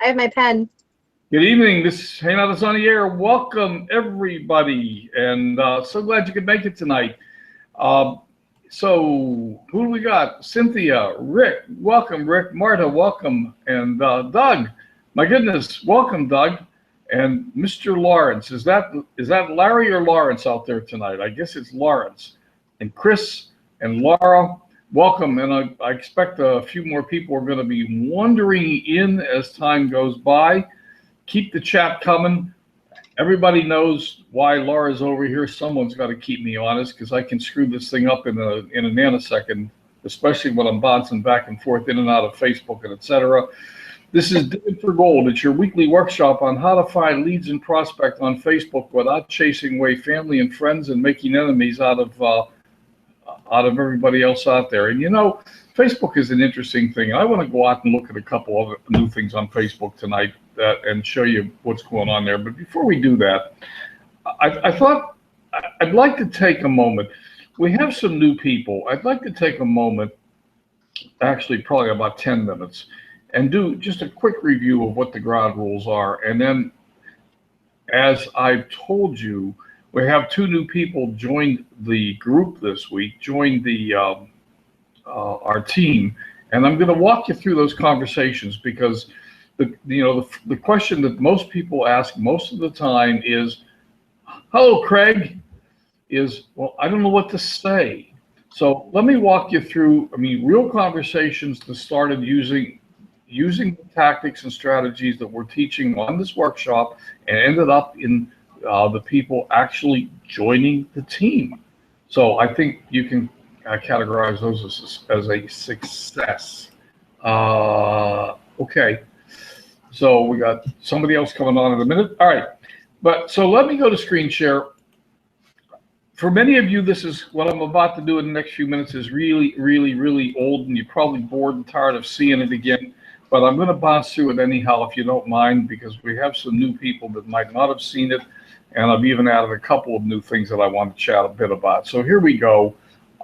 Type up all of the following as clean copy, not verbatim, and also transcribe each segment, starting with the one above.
have my pen. Good evening. This is Hey Now That's on the Air. Welcome, everybody, and so glad you could make it tonight. So who do we got? Cynthia, Rick, welcome. Rick, Marta, welcome, and Doug. My goodness, welcome, Doug, and Mr. Lawrence. Is that Larry or Lawrence out there tonight? I guess it's Lawrence. And Chris and Laura, welcome. And I expect a few more people are going to be wandering in as time goes by. Keep the chat coming. Everybody knows why Laura's over here. Someone's got to keep me honest because I can screw this thing up in a nanosecond, especially when I'm bouncing back and forth in and out of Facebook and etc. This is Diggin For Gold. It's your weekly workshop on how to find leads and prospect on Facebook without chasing away family and friends and making enemies out of everybody else out there. And you know, Facebook is an interesting thing. I want to go out and look at a couple of new things on Facebook tonight and show you what's going on there. But before we do that, I thought I'd like to take a moment. We have some new people. I'd like to take a moment, actually probably about 10 minutes, and do just a quick review of what the ground rules are. And then, as I've told you, we have two new people joined the group this week, joined the our team, and I'm going to walk you through those conversations because the question that most people ask most of the time is, "Hello, Craig," well, I don't know what to say. So let me walk you through. Real conversations that started using the tactics and strategies that we're teaching on this workshop and ended up in the people actually joining the team. So I think you can categorize those as a success. Okay, so we got somebody else coming on in a minute. All right, but so let me go to screen share. For many of you, this is what I'm about to do in the next few minutes is really, really, really old, and you're probably bored and tired of seeing it again. But I'm going to bounce through it anyhow, if you don't mind, because we have some new people that might not have seen it. And I've even added a couple of new things that I want to chat a bit about. So here we go.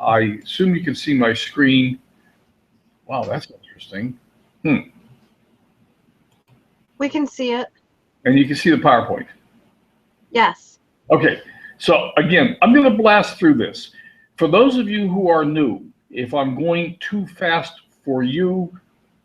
I assume you can see my screen. Wow, that's interesting. We can see it. And you can see the PowerPoint. Yes. Okay. So again, I'm going to blast through this. For those of you who are new, if I'm going too fast for you,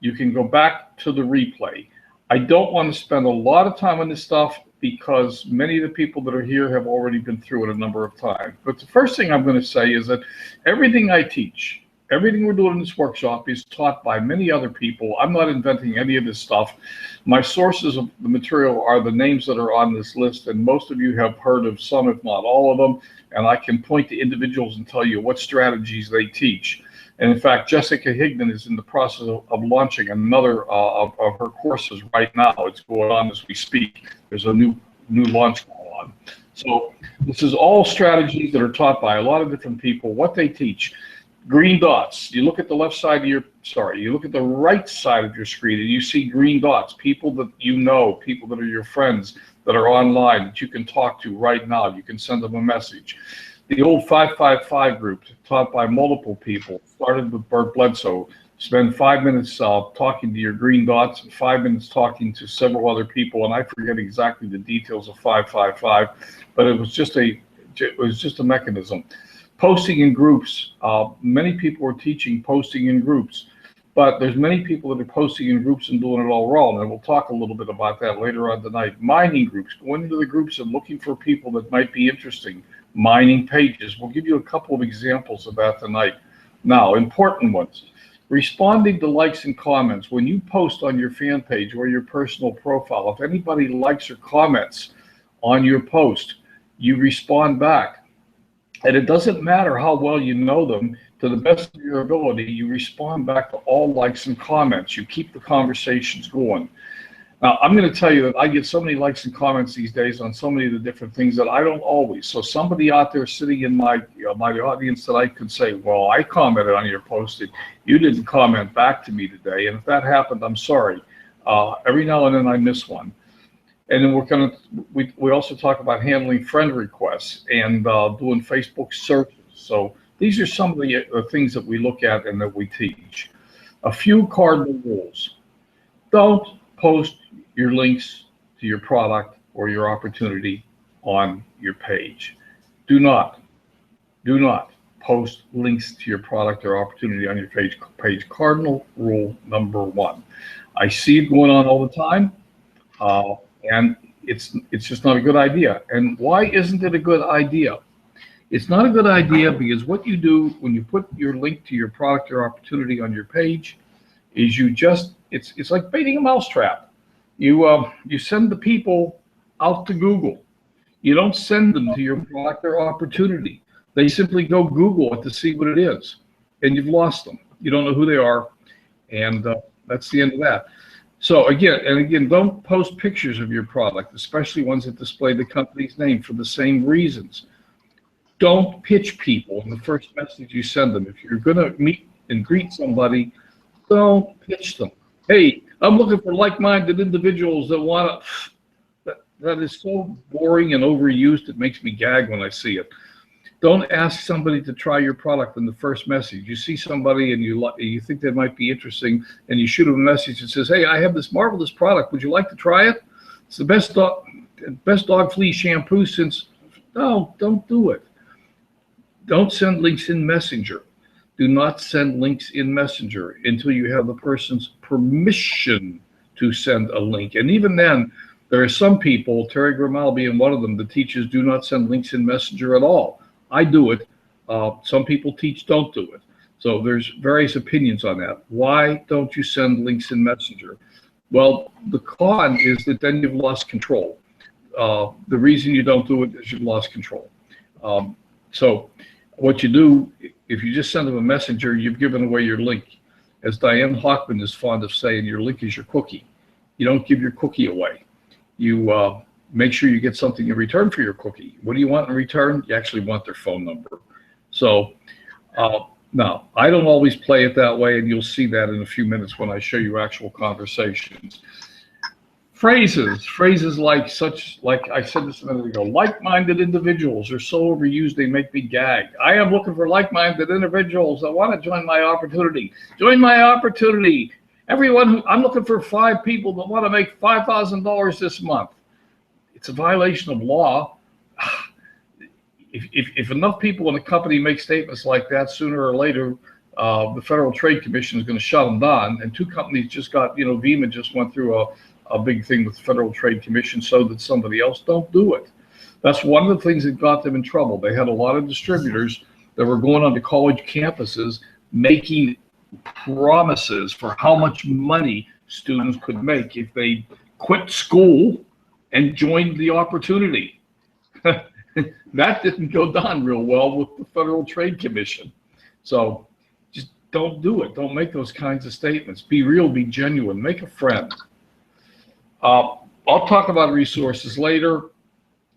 you can go back to the replay. I don't want to spend a lot of time on this stuff because many of the people that are here have already been through it a number of times. But the first thing I'm going to say is that everything I teach, everything we're doing in this workshop is taught by many other people. I'm not inventing any of this stuff. My sources of the material are the names that are on this list, and most of you have heard of some, if not all of them, and I can point to individuals and tell you what strategies they teach. And in fact, Jessica Higdon is in the process of launching another of her courses right now. It's going on as we speak. There's a new launch going on. So this is all strategies that are taught by a lot of different people, what they teach. Green dots. You look at the left side of you look at the right side of your screen and you see green dots, people that you know, people that are your friends that are online that you can talk to right now. You can send them a message. The old 555 group, taught by multiple people, started with Bert Bledsoe. Spend 5 minutes talking to your green dots and 5 minutes talking to several other people, and I forget exactly the details of 555, but it was just a mechanism. Posting in groups. Many people are teaching posting in groups, but there's many people that are posting in groups and doing it all wrong, and we'll talk a little bit about that later on tonight. Mining groups, going into the groups and looking for people that might be interesting. Mining pages. We'll give you a couple of examples of that tonight. Now, important ones. Responding to likes and comments. When you post on your fan page or your personal profile, if anybody likes or comments on your post, you respond back. And it doesn't matter how well you know them, to the best of your ability, you respond back to all likes and comments. You keep the conversations going. Now, I'm going to tell you that I get so many likes and comments these days on so many of the different things that I don't always. So somebody out there sitting in my audience that I could say, well, I commented on your post, you didn't comment back to me today. And if that happened, I'm sorry. Every now and then I miss one. And then we also talk about handling friend requests and doing Facebook searches. So these are some of the things that we look at and that we teach. A few cardinal rules. Don't post your links to your product or your opportunity on your page. Do not post links to your product or opportunity on your page. Cardinal rule number one. I see it going on all the time, and it's just not a good idea. And why isn't it a good idea? It's not a good idea because what you do when you put your link to your product or opportunity on your page is it's like baiting a mousetrap. You send the people out to Google. You don't send them to your product or opportunity. They simply go Google it to see what it is, and you've lost them. You don't know who they are, and that's the end of that. So again, don't post pictures of your product, especially ones that display the company's name, for the same reasons. Don't pitch people in the first message you send them. If you're going to meet and greet somebody, don't pitch them. Hey, I'm looking for like-minded individuals that want to. That is so boring and overused. It makes me gag when I see it. Don't ask somebody to try your product in the first message. You see somebody and you think they might be interesting, and you shoot them a message that says, "Hey, I have this marvelous product. Would you like to try it? It's the best dog flea shampoo since." No, don't do it. Don't send links in Messenger. Do not send links in Messenger until you have the person's permission to send a link. And even then, there are some people, Terry Grimal being one of them, that teaches do not send links in Messenger at all. I do it. Some people teach don't do it. So there's various opinions on that. Why don't you send links in Messenger? Well, the con is that then you've lost control. The reason you don't do it is you've lost control. So what you do, if you just send them a messenger, you've given away your link. As Diane Hockman is fond of saying, your link is your cookie. You don't give your cookie away. You make sure you get something in return for your cookie. What do you want in return? You actually want their phone number. So now, I don't always play it that way, and you'll see that in a few minutes when I show you actual conversations. Phrases like I said this a minute ago, like-minded individuals are so overused they make me gag. I am looking for like-minded individuals that want to join my opportunity. Join my opportunity. I'm looking for 5 people that want to make $5,000 this month. It's a violation of law. If enough people in a company make statements like that, sooner or later, the Federal Trade Commission is going to shut them down. And 2 companies just got, Vima just went through a big thing with the Federal Trade Commission, so that somebody else. Don't do it. That's one of the things that got them in trouble. They had a lot of distributors that were going onto college campuses making promises for how much money students could make if they quit school and joined the opportunity. That didn't go down real well with the Federal Trade Commission. So just don't do it. Don't make those kinds of statements. Be real, be genuine, make a friend. I'll talk about resources later.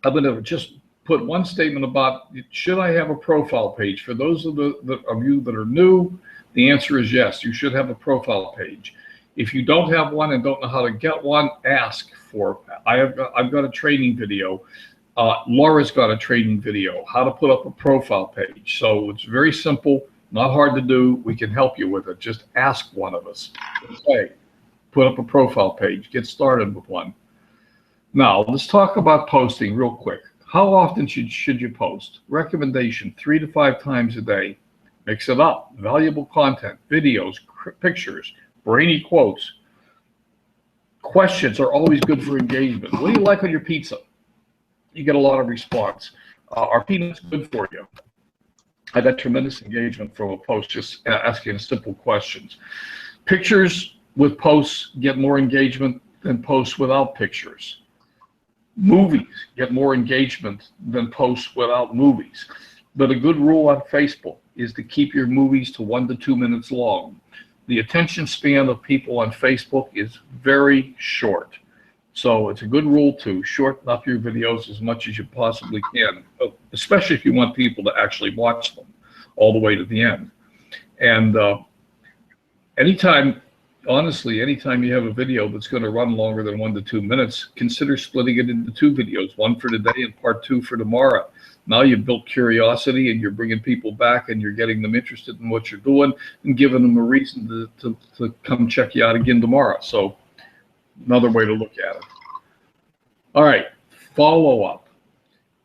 I'm going to just put one statement about, should I have a profile page? For those of you that are new, the answer is yes, you should have a profile page. If you don't have one and don't know how to get one, ask for it. I've got a training video. Laura's got a training video, how to put up a profile page. So it's very simple, not hard to do. We can help you with it. Just ask one of us. Okay. Put up a profile page, get started with one. Now, let's talk about posting real quick. How often should you post? Recommendation, 3 to 5 times a day. Mix it up. Valuable content, videos, pictures, brainy quotes. Questions are always good for engagement. What do you like on your pizza? You get a lot of response. Are peanuts good for you? I got tremendous engagement from a post just asking simple questions. Pictures with posts get more engagement than posts without pictures. Movies get more engagement than posts without movies. But a good rule on Facebook is to keep your movies to 1 to 2 minutes long. The attention span of people on Facebook is very short. So it's a good rule to shorten up your videos as much as you possibly can, especially if you want people to actually watch them all the way to the end. And anytime you have a video that's going to run longer than 1 to 2 minutes, consider splitting it into 2 videos, one for today and part 2 for tomorrow. Now you've built curiosity and you're bringing people back and you're getting them interested in what you're doing and giving them a reason to come check you out again tomorrow. So Another way to look at it. All right, follow up.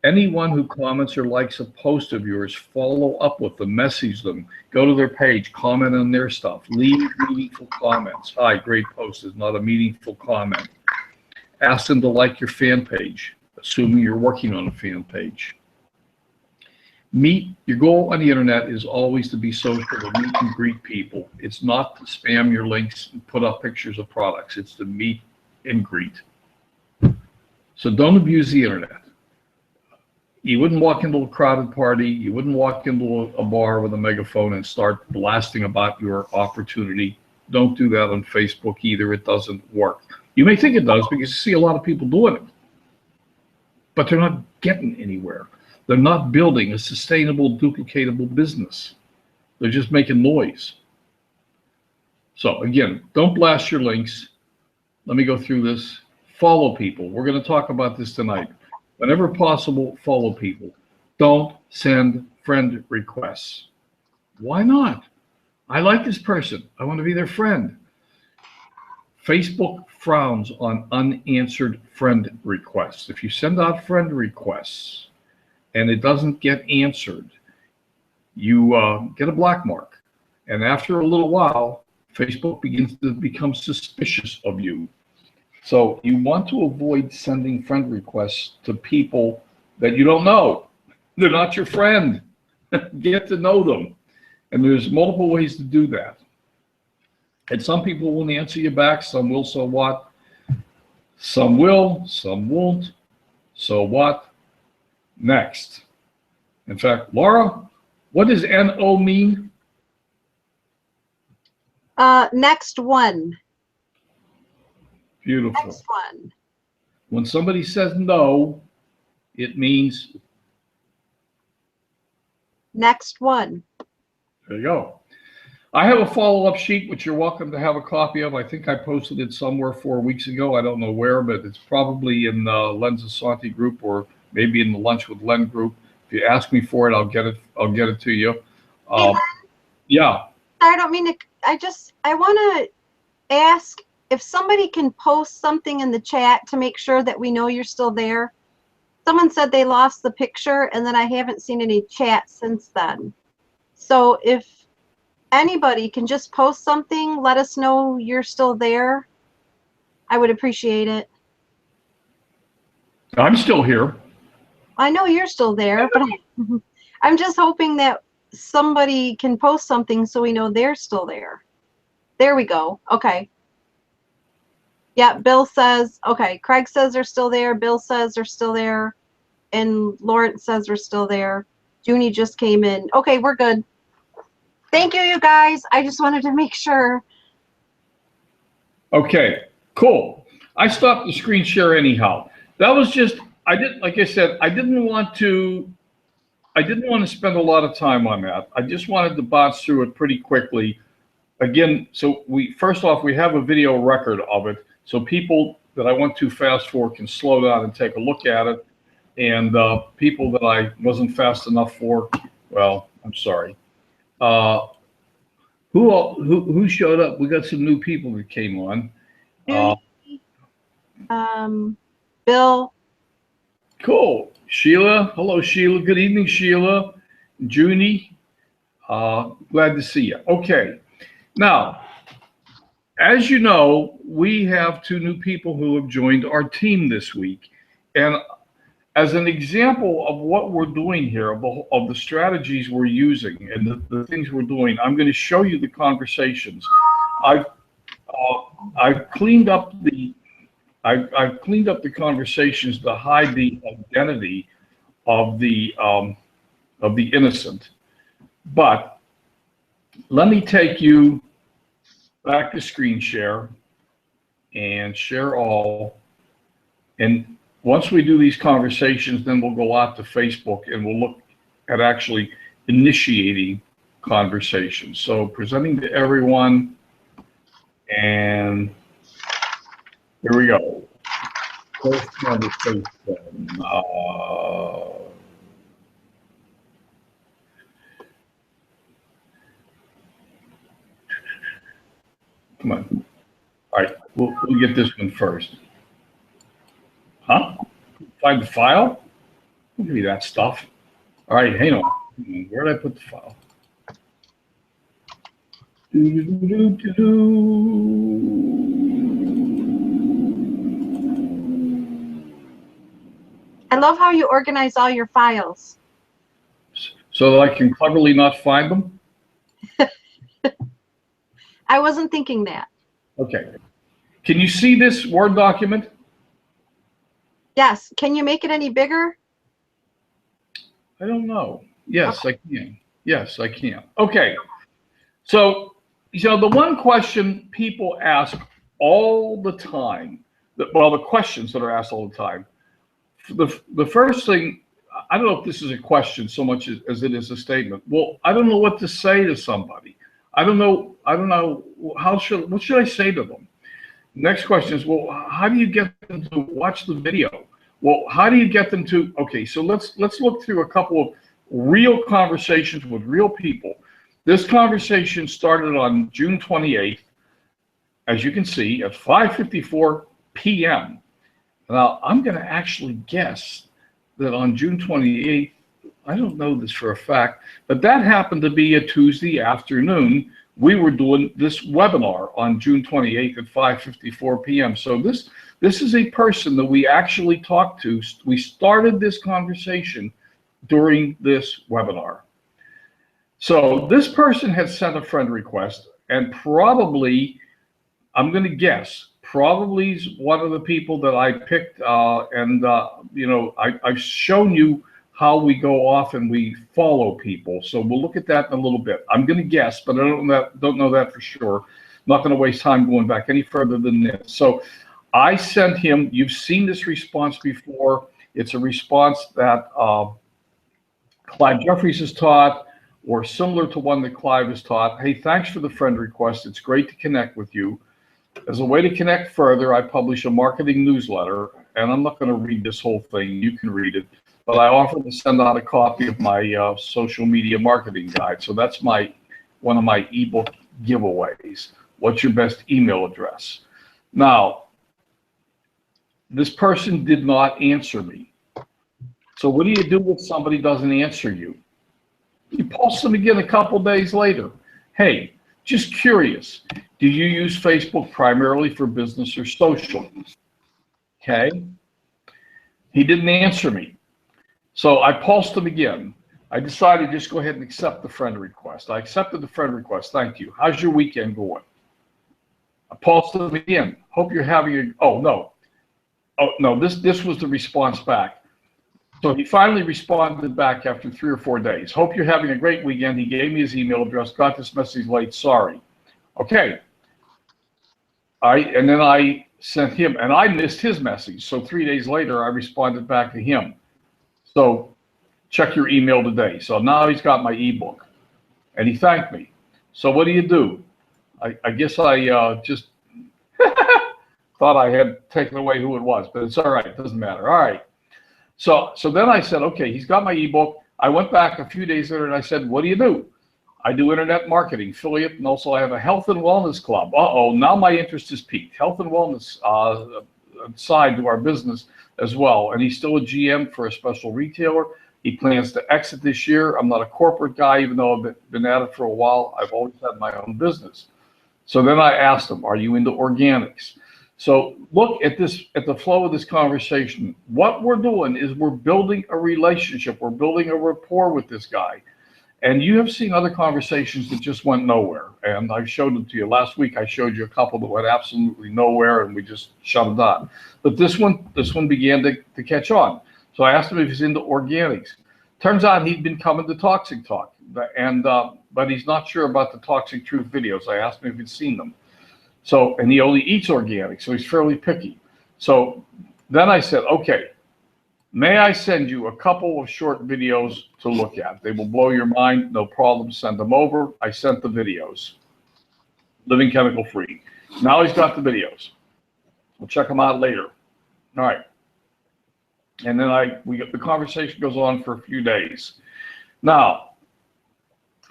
Anyone who comments or likes a post of yours, follow up with them, message them, go to their page, comment on their stuff, leave meaningful comments. Hi, great post is not a meaningful comment. Ask them to like your fan page, assuming you're working on a fan page. Your goal on the internet is always to be social, to meet and greet people. It's not to spam your links and put up pictures of products. It's to meet and greet. So don't abuse the internet. You wouldn't walk into a crowded party. You wouldn't walk into a bar with a megaphone and start blasting about your opportunity. Don't do that on Facebook either. It doesn't work. You may think it does because you see a lot of people doing it, but they're not getting anywhere. They're not building a sustainable, duplicatable business. They're just making noise. So again, don't blast your links. Let me go through this. Follow people. We're going to talk about this tonight. Whenever possible, follow people. Don't send friend requests. Why not? I like this person. I want to be their friend. Facebook frowns on unanswered friend requests. If you send out friend requests and it doesn't get answered, you get a black mark. And after a little while, Facebook begins to become suspicious of you. So you want to avoid sending friend requests to people that you don't know. They're not your friend. Get to know them. And there's multiple ways to do that. And some people won't answer you back. Some will, so what? Some will, some won't. So what? Next. In fact, Laura, what does NO mean? Next one. Beautiful. Next one. When somebody says no, it means Next one. there you go. I have a follow-up sheet, which you're welcome to have a copy of. I think I posted it somewhere 4 weeks ago. I don't know where, but it's probably in the Len's Asante group or maybe in the Lunch with Len group. If you ask me for it, I'll get it. I'll get it to you. Hey, Yeah. I don't mean to. I want to ask if somebody can post something in the chat to make sure that we know you're still there. Someone said they lost the picture, and then I haven't seen any chat since then. So if anybody can just post something, let us know you're still there. I would appreciate it. I'm still here. I know you're still there, but I'm just hoping that somebody can post something so we know they're still there. There we go. Okay. Yeah, Bill says, okay, Craig says they're still there. Bill says they're still there. And Lawrence says they're still there. Junie just came in. Okay, we're good. Thank you, you guys. I just wanted to make sure. Okay, cool. I stopped the screen share anyhow. That was just, like I said, I didn't want to spend a lot of time on that. I just wanted to bounce through it pretty quickly. Again, so first off, we have a video record of it. So people that I went too fast for can slow down and take a look at it. And people that wasn't fast enough for, well, I'm sorry. Who showed up? We got some new people that came on. Bill. Cool. Sheila. Hello, Sheila. Good evening, Sheila. Junie. Glad to see you. Okay. Now, as you know, we have 2 new people who have joined our team this week. And as an example of what we're doing here, of the strategies we're using and the things we're doing, I'm going to show you the conversations. I've cleaned up the conversations to hide the identity of the innocent. But let me take you back to screen share and share all. And once we do these conversations, then we'll go out to Facebook and we'll look at actually initiating conversations. So presenting to everyone, and here we go. First conversation. Come on. All right, we'll get this one first. Huh? Find the file? Don't give me that stuff. All right, hang on. Where did I put the file? I love how you organize all your files. So that I can cleverly not find them? I wasn't thinking that. Okay. Can you see this Word document? Yes. Can you make it any bigger? I don't know. Yes, I can. Yes, I can. Okay. So, the one question people ask all the time, well, the questions that are asked all the time, the first thing, I don't know if this is a question so much as it is a statement. Well, I don't know what to say to somebody. I don't know what should I say to them? Next question is, well, how do you get them to watch the video? Well, how do you get them to, okay, so let's look through a couple of real conversations with real people. This conversation started on June 28th, as you can see, at 5:54 p.m. Now, I'm going to actually guess that on June 28th, I don't know this for a fact, but that happened to be a Tuesday afternoon. We were doing this webinar on June 28th at 5:54 p.m. So this is a person that we actually talked to. We started this conversation during this webinar. So this person had sent a friend request, and probably, I'm going to guess, probably is one of the people that I picked, I've shown you how we go off and we follow people. So we'll look at that in a little bit. I'm going to guess, but I don't know that for sure. I'm not going to waste time going back any further than this. So I sent him, you've seen this response before. It's a response that Clive Jeffries has taught, or similar to one that Clive has taught. Hey, thanks for the friend request. It's great to connect with you. As a way to connect further, I publish a marketing newsletter, and I'm not going to read this whole thing. You can read it. But I offer to send out a copy of my social media marketing guide. So that's one of my ebook giveaways. What's your best email address? Now, this person did not answer me. So what do you do when somebody doesn't answer you? You post them again a couple days later. Hey, just curious, do you use Facebook primarily for business or social? Okay. He didn't answer me. So I pulsed him again. I decided to just go ahead and accept the friend request. I accepted the friend request. Thank you. How's your weekend going? I pulsed him again. Hope you're having this was the response back. So he finally responded back after 3 or 4 days. Hope you're having a great weekend. He gave me his email address. Got this message late. Sorry. Okay. And then I sent him, and I missed his message. So 3 days later, I responded back to him. So check your email today. So now he's got my ebook, and he thanked me. So what do? I guess I just thought I had taken away who it was, but it's all right. It doesn't matter. All right. So then I said, okay, he's got my ebook. I went back a few days later and I said, what do? I do internet marketing, affiliate, and also I have a health and wellness club. Now my interest is piqued. Health and wellness side to our business as well. And he's still a GM for a special retailer. He plans to exit this year. I'm not a corporate guy, even though I've been at it for a while. I've always had my own business. So then I asked him, are you into organics? So look at the flow of this conversation. What we're doing is we're building a relationship. We're building a rapport with this guy. And you have seen other conversations that just went nowhere. And I showed them to you. Last week, I showed you a couple that went absolutely nowhere, and we just shut them down. But this one began to catch on. So I asked him if he's into organics. Turns out he'd been coming to Toxic Talk, but he's not sure about the Toxic Truth videos. I asked him if he'd seen them. So, and he only eats organic, so he's fairly picky. So then I said, okay, may I send you a couple of short videos to look at? They will blow your mind. No problem. Send them over. I sent the videos. Living chemical free. Now he's got the videos. We'll check them out later. All right. And then the conversation goes on for a few days. Now,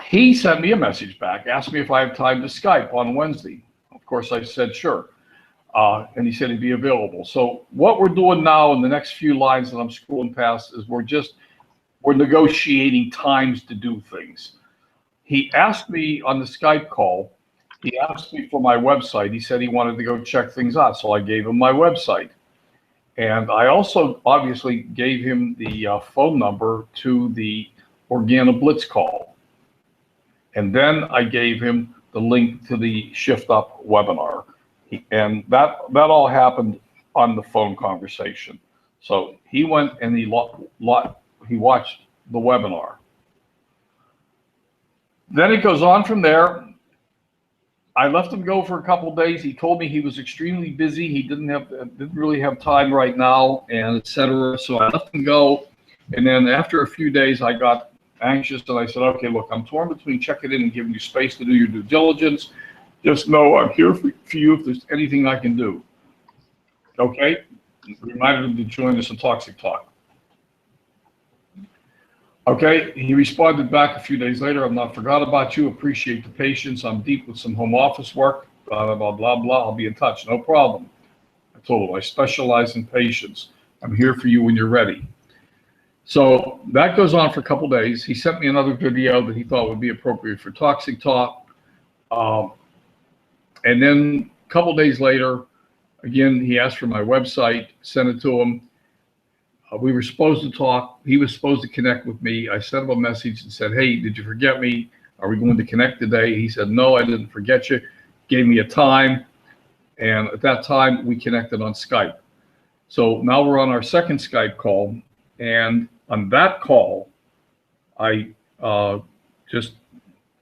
he sent me a message back, asked me if I have time to Skype on Wednesday. Of course, I said sure. And he said he'd be available. So what we're doing now in the next few lines that I'm scrolling past is we're negotiating times to do things. He asked me on the Skype call, he asked me for my website. He said he wanted to go check things out. So I gave him my website. And I also obviously gave him the phone number to the Organa Blitz call. And then I gave him the link to the Shift Up webinar. And that all happened on the phone conversation. So he went and he watched the webinar. Then it goes on from there. I left him go for a couple of days. He told me he was extremely busy. He didn't really have time right now, and etc. So I left him go. And then after a few days, I got anxious and I said, okay, look, I'm torn between checking in and giving you space to do your due diligence. Just know I'm here for you if there's anything I can do. Okay? Reminded him to join us in Toxic Talk. Okay, he responded back a few days later. I've not forgot about you. Appreciate the patience. I'm deep with some home office work. Blah, blah, blah, blah, blah. I'll be in touch. No problem. I told him I specialize in patience. I'm here for you when you're ready. So that goes on for a couple days. He sent me another video that he thought would be appropriate for Toxic Talk. And then a couple days later, again, he asked for my website, sent it to him. We were supposed to talk. He was supposed to connect with me. I sent him a message and said, hey, did you forget me? Are we going to connect today? He said, no, I didn't forget you. Gave me a time. And at that time, we connected on Skype. So now we're on our second Skype call. And on that call, I just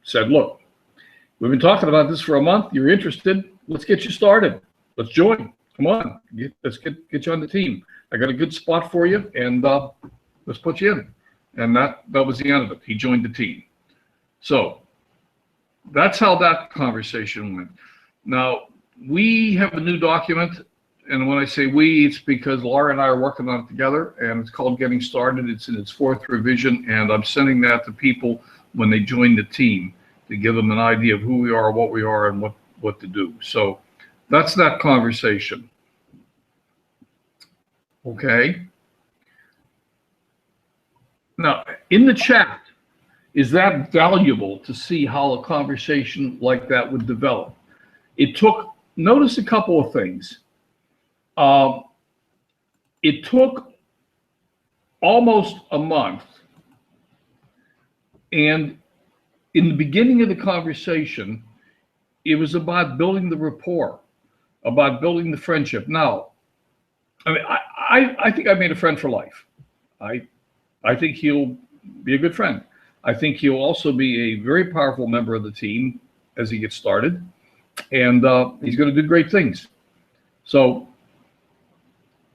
said, look, we've been talking about this for a month. You're interested. Let's get you started. Let's join. Come on. Let's get you on the team. I got a good spot for you, and let's put you in. And that was the end of it. He joined the team. So that's how that conversation went. Now, we have a new document, and when I say we, it's because Laura and I are working on it together, and it's called Getting Started. It's in its 4th revision, and I'm sending that to people when they join the team to give them an idea of who we are, what we are, and what to do. So that's that conversation. Okay. Now, in the chat, is that valuable to see how a conversation like that would develop? It took, notice a couple of things. It took almost a month. And in the beginning of the conversation, it was about building the rapport, about building the friendship. Now, I mean, I think I made a friend for life. I think he'll be a good friend. I think he'll also be a very powerful member of the team as he gets started, and he's going to do great things. So,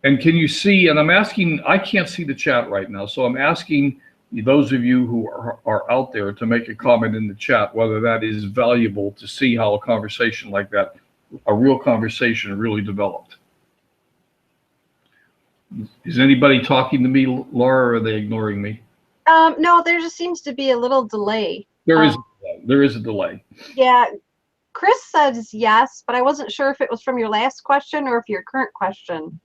and can you see, and I'm asking, I can't see the chat right now, so I'm asking those of you who are out there to make a comment in the chat, whether that is valuable to see how a conversation like that, a real conversation really developed. Is anybody talking to me, Laura, or are they ignoring me? No, there just seems to be a little delay. There is a delay. Yeah, Chris says yes, but I wasn't sure if it was from your last question or if your current question.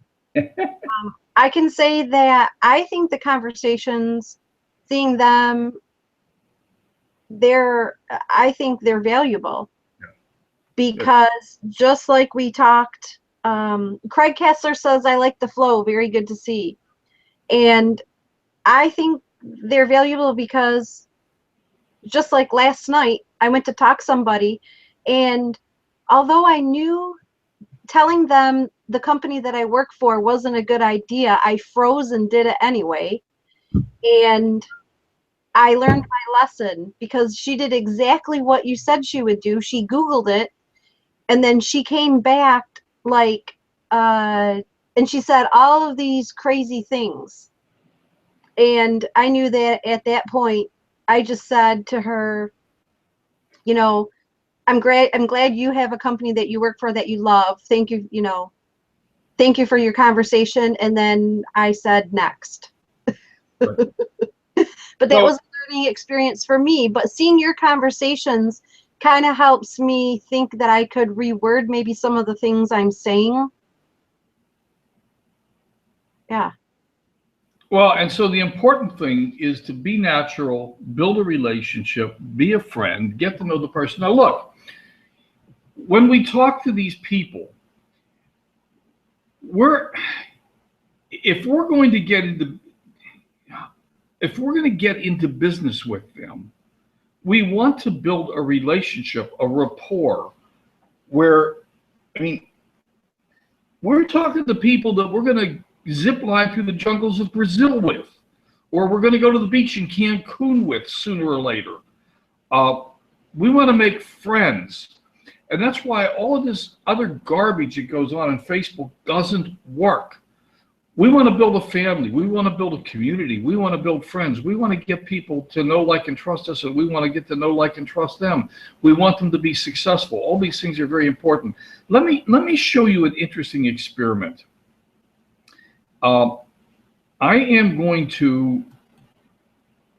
I can say that I think the conversations, seeing them, I think they're valuable. Yeah. Because just like we talked, Craig Kessler says, I like the flow, very good to see. And I think they're valuable because just like last night, I went to talk to somebody, and although I knew telling them the company that I work for wasn't a good idea, I froze and did it anyway. And I learned my lesson because she did exactly what you said she would do. She Googled it, and then she came back like, and she said all of these crazy things. And I knew that at that point, I just said to her, you know, I'm glad you have a company that you work for that you love. Thank you, thank you for your conversation. And then I said next. Right. But that was a learning experience for me. But seeing your conversations kind of helps me think that I could reword maybe some of the things I'm saying. Yeah. Well, and so the important thing is to be natural, build a relationship, be a friend, get to know the person. Now, look, when we talk to these people, if we're going to get into business with them, we want to build a relationship, a rapport, where, I mean, we're talking to people that we're going to zip line through the jungles of Brazil with, or we're going to go to the beach in Cancun with sooner or later. We want to make friends. And that's why all of this other garbage that goes on Facebook doesn't work. We want to build a family. We want to build a community. We want to build friends. We want to get people to know, like, and trust us, and we want to get to know, like, and trust them. We want them to be successful. All these things are very important. Let me show you an interesting experiment. I am going to,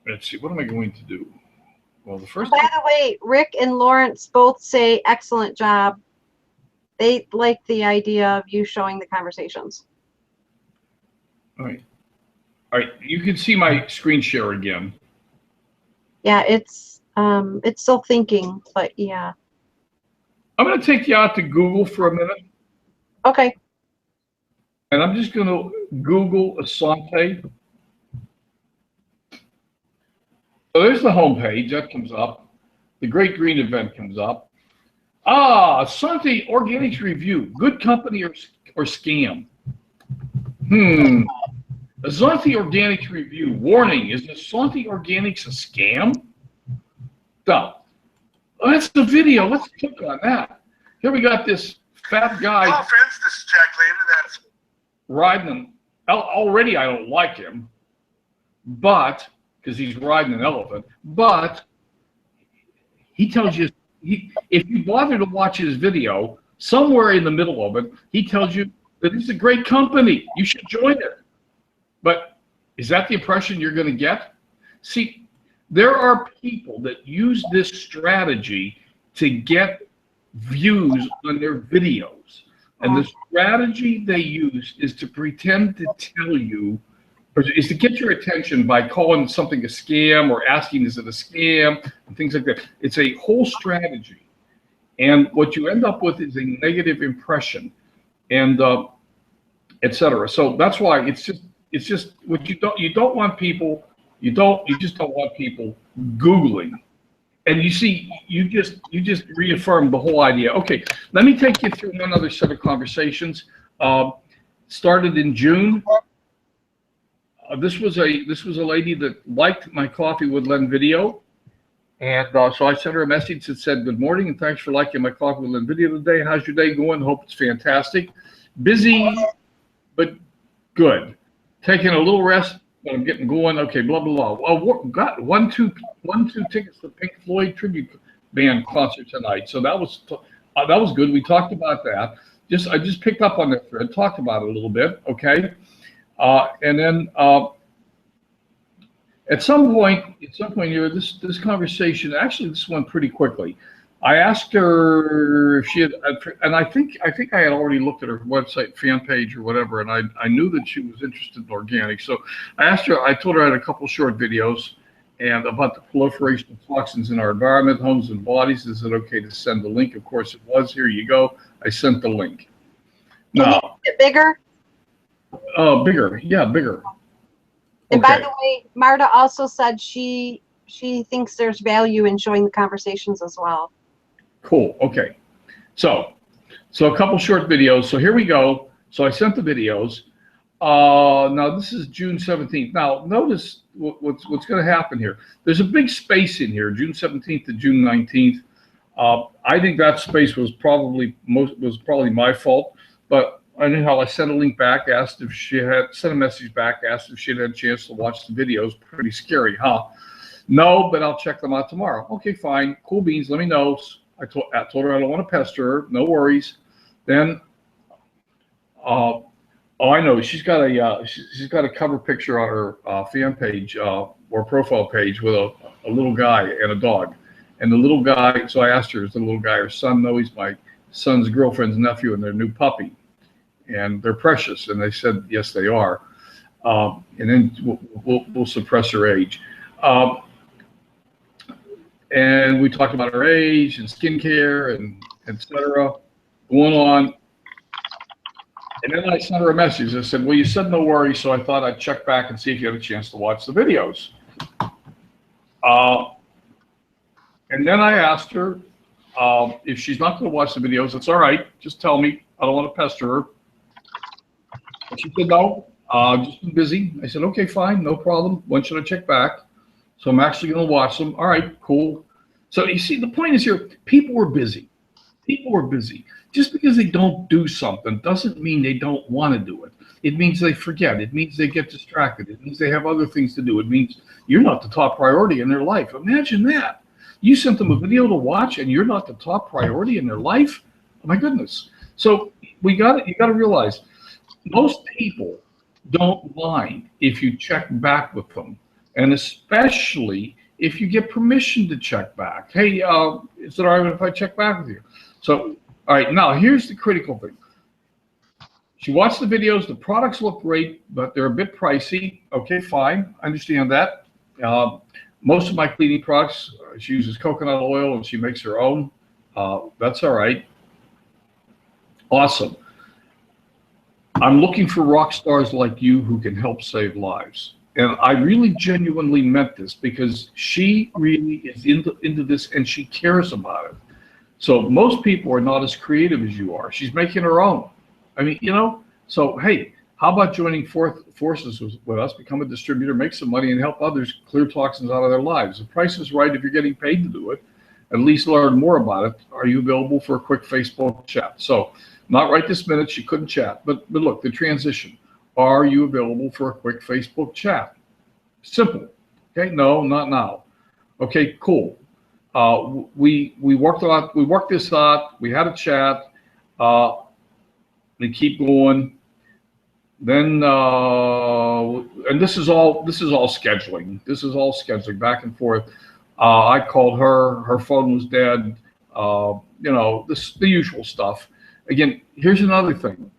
let's see, what am I going to do? Well, the first. By the way, Rick and Lawrence both say excellent job. They like the idea of you showing the conversations. All right. You can see my screen share again. Yeah, it's still thinking, but yeah. I'm going to take you out to Google for a minute. Okay. And I'm just going to Google Asante. So there's the homepage. That comes up. The Great Green Event comes up. Asante Organics Review. Good company or scam? Asante Organics Review. Warning, is Asante Organics a scam? No. Oh, that's the video. Let's click on that. Here we got this fat guy. Hello, friends. This is Jack Lehman. That's riding him. Already I don't like him, but because he's riding an elephant, but he tells you, if you bother to watch his video, somewhere in the middle of it, he tells you that it's a great company. You should join it. But is that the impression you're going to get? See, there are people that use this strategy to get views on their videos. And the strategy they use is to pretend to tell you, or is to get your attention by calling something a scam or asking, is it a scam, and things like that. It's a whole strategy. And what you end up with is a negative impression, and et cetera. So that's why it's just what you don't want people, you just don't want people Googling. And you see, you just reaffirmed the whole idea. Okay, let me take you through one other set of conversations. Started in June. This was a lady that liked my Coffee with Len video, and so I sent her a message that said, "Good morning, and thanks for liking my Coffee with Len video today. How's your day going? Hope it's fantastic. Busy, but good. Taking a little rest, but I'm getting going. Okay, blah blah blah. Well, got one two tickets to Pink Floyd tribute band concert tonight. So that was good. We talked about that. I just picked up on that thread, talked about it a little bit. Okay, and then at some point here, this conversation, actually this went pretty quickly. I asked her if she had, and I think I had already looked at her website, fan page or whatever, and I knew that she was interested in organic. So I asked her, I told her I had a couple short videos and about the proliferation of toxins in our environment, homes, and bodies. Is it okay to send the link? Of course it was. Here you go. I sent the link. Now, Can you make it bigger? Bigger. Yeah, bigger. And Okay. by the way, Marta also said she thinks there's value in showing the conversations as well. Cool. Okay. So a couple short videos. So here we go. So I sent the videos. Now this is June 17th. Now notice what's going to happen here. There's a big space in here, June 17th to June 19th. I think that space was probably my fault, but anyhow, I sent a link back, asked if she had sent a message back, asked if she had a chance to watch the videos. Pretty scary, huh? No, but I'll check them out tomorrow. Okay, fine. Cool beans. Let me know. I told her I don't want to pester her. No worries. Then, oh, I know she's got a cover picture on her fan page or profile page with a little guy and a dog, And the little guy, so I asked her, is the little guy her son? No, he's my son's girlfriend's nephew and their new puppy. And they're precious. And they said, yes, they are. And then we'll suppress her age. And we talked about her age and skincare and et cetera, going on. And then I sent her a message. I said, well, you said no worries, so I thought I'd check back and see if you had a chance to watch the videos. And then I asked her if she's not going to watch the videos, it's all right. Just tell me. I don't want to pester her. And she said, no, just been busy. I said, okay, fine, no problem. When should I check back? So I'm actually going to watch them. All right, cool. So you see, the point is here, people are busy. People are busy. Just because they don't do something doesn't mean they don't want to do it. It means they forget. It means they get distracted. It means they have other things to do. It means you're not the top priority in their life. Imagine that. You sent them a video to watch and you're not the top priority in their life? Oh my goodness. So you got to realize most people don't mind if you check back with them. And especially if you get permission to check back. Hey, is it all right if I check back with you? So, all right, now here's the critical thing. She watched the videos, the products look great, but they're a bit pricey. Okay, fine, I understand that. Most of my cleaning products, she uses coconut oil and she makes her own. That's all right. Awesome. I'm looking for rock stars like you who can help save lives. And I really genuinely meant this because she really is into this and she cares about it. So most people are not as creative as you are. She's making her own. I mean, you know, so hey, how about joining forces with us, become a distributor, make some money, and help others clear toxins out of their lives? The price is right if you're getting paid to do it. At least learn more about it. Are you available for a quick Facebook chat? So not right this minute, she couldn't chat. But look, the transition. Are you available for a quick Facebook chat? Simple. Okay, no, not now. Okay, cool. We worked this out. We had a chat. We keep going. Then and this is all scheduling. This is all scheduling back and forth. I called her. Her phone was dead. You know, the usual stuff. Again, here's another thing.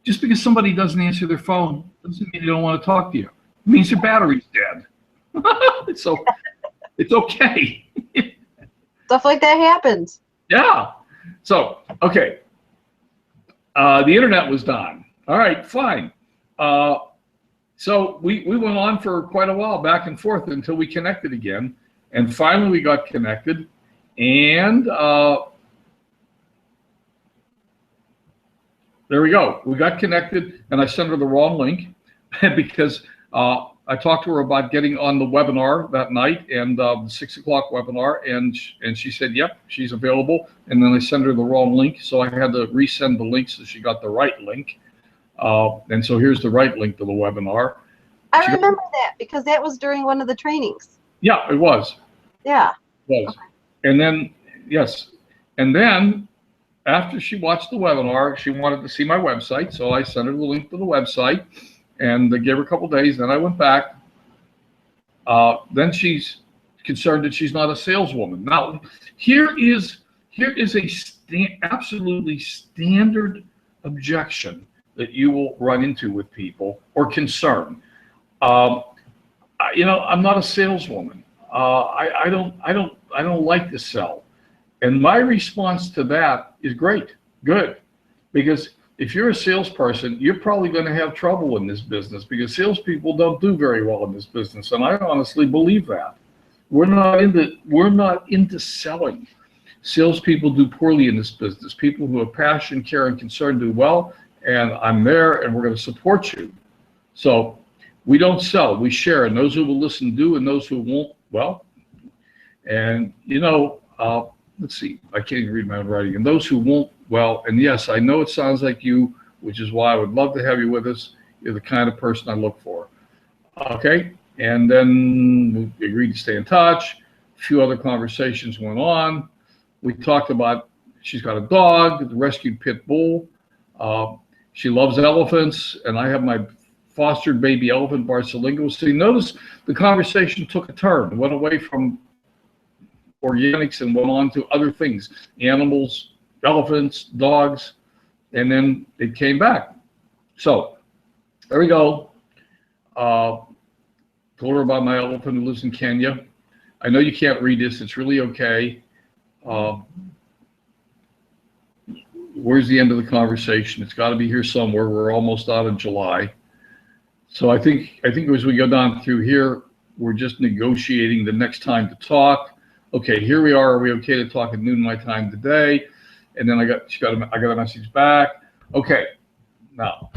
Just because somebody doesn't answer their phone doesn't mean they don't want to talk to you. It means their battery's dead. So it's okay. Stuff like that happens. Yeah. So, okay. The internet was down. All right, fine. So we went on for quite a while, back and forth, until we connected again. And finally we got connected. And there we go. We got connected, and I sent her the wrong link because I talked to her about getting on the webinar that night, and the 6 o'clock webinar, and she said, yep, she's available. And then I sent her the wrong link, so I had to resend the link so she got the right link. And so here's the right link to the webinar. I remember that because that was during one of the trainings. Yeah, it was. Yeah. It was. Okay. And then, yes. And then after she watched the webinar, she wanted to see my website, so I sent her the link to the website. And they gave her a couple days. Then I went back. Then she's concerned that she's not a saleswoman. Now, here is a absolutely standard objection that you will run into with people, or concern. You know, I'm not a saleswoman. I don't like to sell. And my response to that is great, good, because if you're a salesperson, you're probably going to have trouble in this business because salespeople don't do very well in this business, and I honestly believe that. We're not into selling. Salespeople do poorly in this business. People who have passion, care, and concern do well, and I'm there, and we're going to support you. So we don't sell, we share, and those who will listen do, and those who won't, well. And you know, let's see, I can't even read my own writing. And those who won't, well, and yes, I know it sounds like you, which is why I would love to have you with us. You're the kind of person I look for. Okay, and then we agreed to stay in touch. A few other conversations went on. We talked about, she's got a dog, the rescued pit bull. She loves elephants, and I have my fostered baby elephant, Barcelingo. So you notice the conversation took a turn. It went away from organics and went on to other things, animals, elephants, dogs, and then it came back. So there we go. Told her about my elephant who lives in Kenya. I know you can't read this. It's really okay. Where's the end of the conversation? It's got to be here somewhere. We're almost out of July. So I think as we go down through here, we're just negotiating the next time to talk. Okay, here we are. Are we okay to talk at noon my time today? And then I got a message back. Okay, now,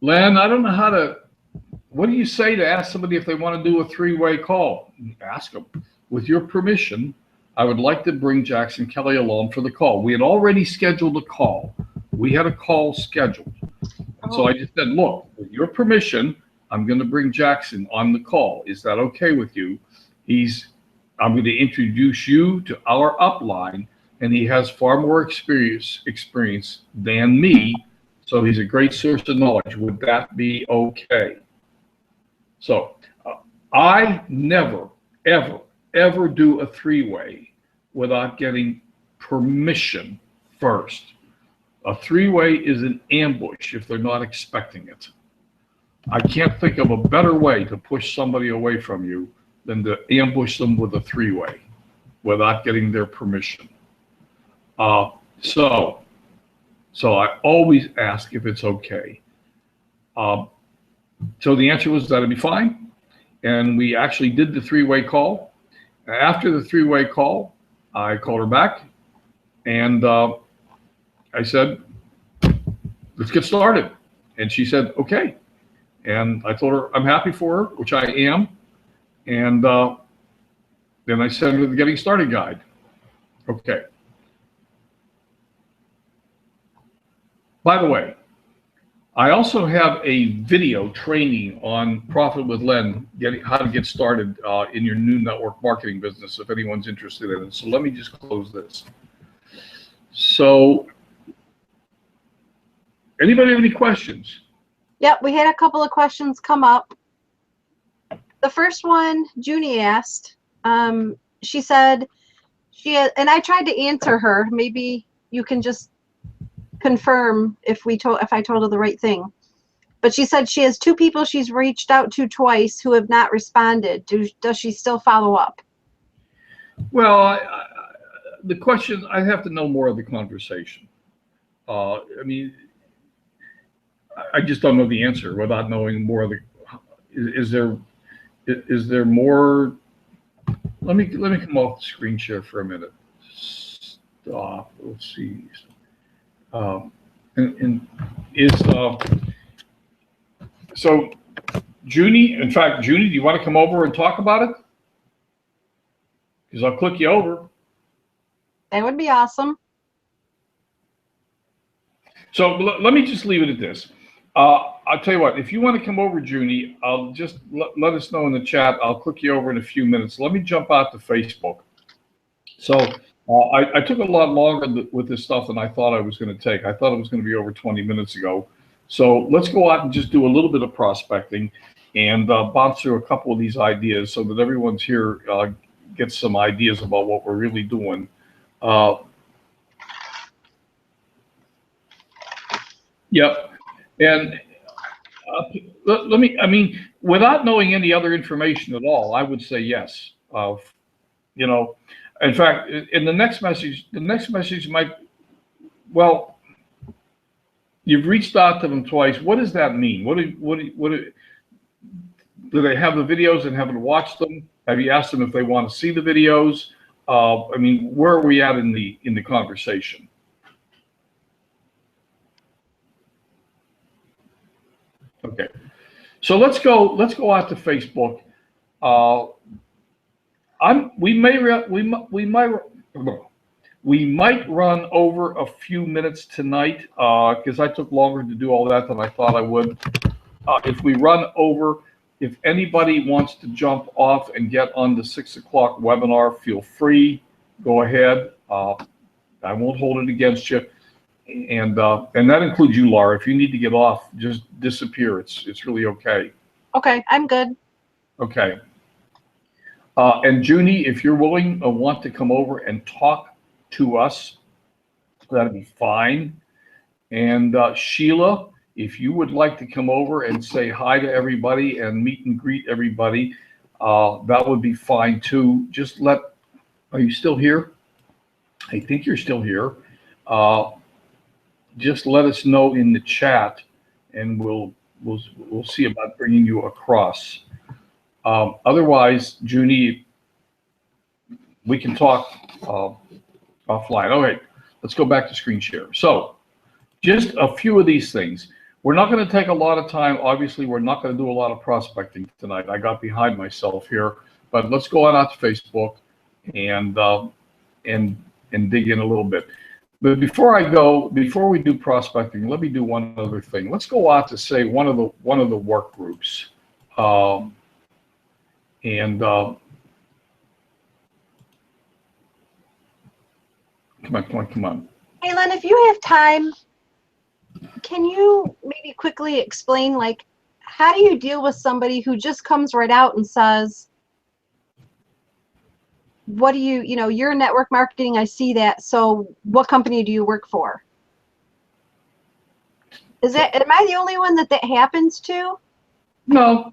Len, I don't know how to. What do you say to ask somebody if they want to do a three-way call? Ask them. With your permission, I would like to bring Jackson Kelly along for the call. We had already scheduled a call. We had a call scheduled. And so I just said, look, with your permission, I'm going to bring Jackson on the call. Is that okay with you? I'm going to introduce you to our upline, and he has far more experience than me. So he's a great source of knowledge. Would that be okay? So I never, ever, ever do a three-way without getting permission first. A three-way is an ambush if they're not expecting it. I can't think of a better way to push somebody away from you than to ambush them with a three-way without getting their permission. So I always ask if it's okay. So the answer was that'd be fine. And we actually did the three-way call. After the three-way call, I called her back and I said, let's get started. And she said, okay. And I told her I'm happy for her, which I am. And then I sent her the Getting Started guide. Okay. By the way, I also have a video training on Profit with Len, how to get started in your new network marketing business, if anyone's interested in it. So let me just close this. So, anybody have any questions? Yep, we had a couple of questions come up. The first one, Junie asked, she said, and I tried to answer her. Maybe you can just confirm if I told her the right thing. But she said she has two people she's reached out to twice who have not responded. Does she still follow up? Well, the question, I have to know more of the conversation. I mean, I just don't know the answer without knowing more of the. Is there more? Let me come off the screen share for a minute. Stop. Let's see. So, Junie, in fact, Junie, do you want to come over and talk about it? Because I'll click you over. That would be awesome. So let me just leave it at this. I'll tell you what, if you want to come over, Junie, I'll just let us know in the chat. I'll click you over in a few minutes. Let me jump out to Facebook. So I took a lot longer with this stuff than I thought I was going to take. I thought it was going to be over 20 minutes ago. So let's go out and just do a little bit of prospecting and bounce through a couple of these ideas so that everyone's here gets some ideas about what we're really doing. Yep. And I mean, without knowing any other information at all, I would say yes. You know, in fact, in the next message might, well, you've reached out to them twice. What does that mean? Do they have the videos and haven't watched them? Have you asked them if they want to see the videos? I mean, where are we at in the conversation? Okay, so let's go out to Facebook. We might run over a few minutes tonight because I took longer to do all that than I thought I would. If we run over, if anybody wants to jump off and get on the 6 o'clock webinar, feel free. Go ahead. I won't hold it against you. And that includes you, Laura. If you need to get off, just disappear. It's really okay. Okay, I'm good. Okay. And Junie, if you're willing or want to come over and talk to us, that'd be fine. And Sheila, if you would like to come over and say hi to everybody and meet and greet everybody, that would be fine too. Are you still here? I think you're still here. Just let us know in the chat, and we'll see about bringing you across. Otherwise, Junie, we can talk offline. All right, let's go back to screen share. So, just a few of these things. We're not going to take a lot of time. Obviously, we're not going to do a lot of prospecting tonight. I got behind myself here, but let's go on out to Facebook and dig in a little bit. But before we do prospecting, let me do one other thing. Let's go out to say one of the work groups, come on. Hey, Len, if you have time, can you maybe quickly explain, like, how do you deal with somebody who just comes right out and says, what do you're in network marketing, I see that, so what company do you work for? Am I the only one that happens to? No.